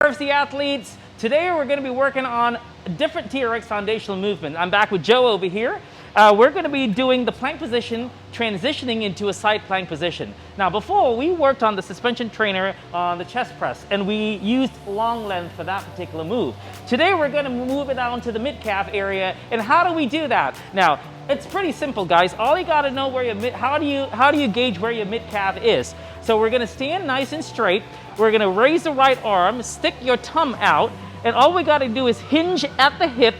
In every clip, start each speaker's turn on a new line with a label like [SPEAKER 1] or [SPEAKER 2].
[SPEAKER 1] RFC athletes, today we're going to be working on a different TRX foundational movement. I'm back with Joe over here. We're going to be doing the plank position, transitioning into a side plank position. Now before, we worked on the suspension trainer on the chest press, and we used long length for that particular move. Today we're going to move it down to the mid-calf area, and how do we do that? Now, it's pretty simple, guys. All you got to know where your how do you gauge where your mid-calf is? So we're going to stand nice and straight. We're going to raise the right arm, stick your thumb out, and all we got to do is hinge at the hip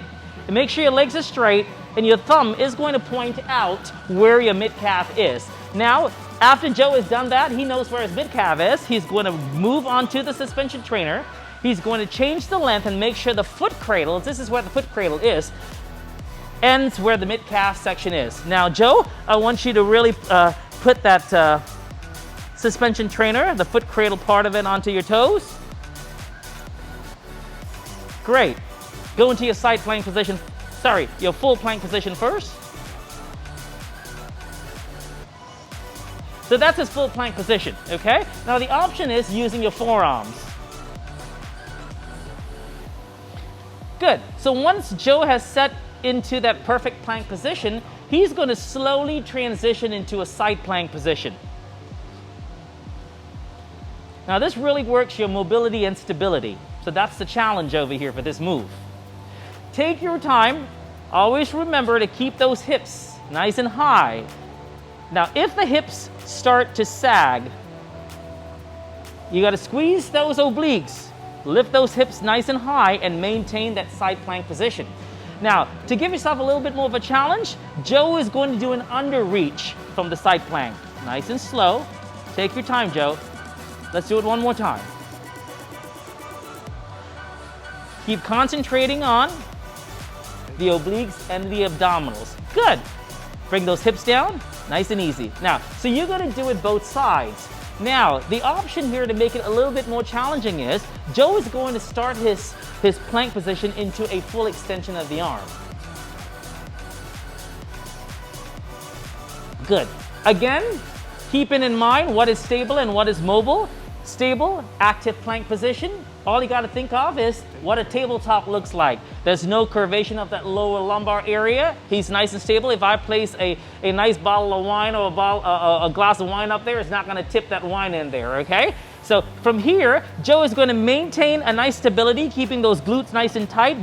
[SPEAKER 1] and make sure your legs are straight, and your thumb is going to point out where your mid-calf is. Now, after Joe has done that, he knows where his mid-calf is. He's going to move on to the suspension trainer. He's going to change the length and make sure the foot cradle, this is where the foot cradle is, ends where the mid-calf section is. Now, Joe, I want you to really put that suspension trainer, the foot cradle part of it, onto your toes. Great. Go into your side plank position. Sorry, your full plank position first. So that's his full plank position, okay? Now the option is using your forearms. Good. So once Joe has set into that perfect plank position, he's going to slowly transition into a side plank position. Now this really works your mobility and stability. So that's the challenge over here for this move. Take your time. Always remember to keep those hips nice and high. Now if the hips start to sag, you got to squeeze those obliques, lift those hips nice and high, and maintain that side plank position. Now, to give yourself a little bit more of a challenge, Joe is going to do an under reach from the side plank. Nice and slow. Take your time, Joe. Let's do it one more time. Keep concentrating on the obliques and the abdominals. Good. Bring those hips down, nice and easy. Now, so you're going to do it both sides. Now, the option here to make it a little bit more challenging is Joe is going to start his plank position into a full extension of the arm. Good. Again, keeping in mind what is stable and what is mobile. Stable, active plank position. All you got to think of is what a tabletop looks like. There's no curvation of that lower lumbar area. He's nice and stable. If I place a nice bottle of wine or a glass of wine up there, it's not going to tip that wine in there, okay? So from here, Joe is going to maintain a nice stability, keeping those glutes nice and tight,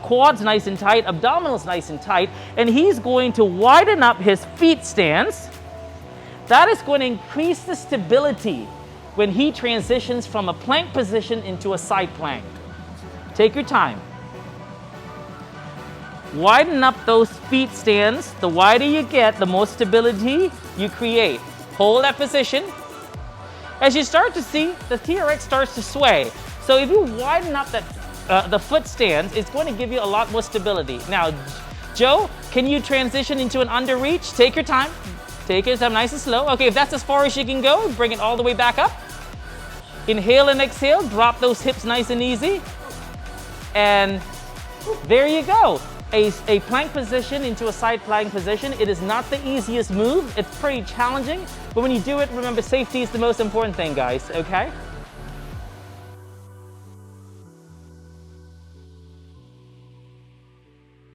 [SPEAKER 1] quads nice and tight, abdominals nice and tight, and he's going to widen up his feet stance. That is going to increase the stability when he transitions from a plank position into a side plank. Take your time. Widen up those feet stands. The wider you get, the more stability you create. Hold that position. As you start to see, the TRX starts to sway. So if you widen up that the foot stands, it's going to give you a lot more stability. Now, Joe, can you transition into an under reach? Take your time. Take it nice and slow. Okay, if that's as far as you can go, bring it all the way back up. Inhale and exhale, drop those hips nice and easy. And there you go. A plank position into a side plank position. It is not the easiest move. It's pretty challenging. But when you do it, remember safety is the most important thing, guys, okay?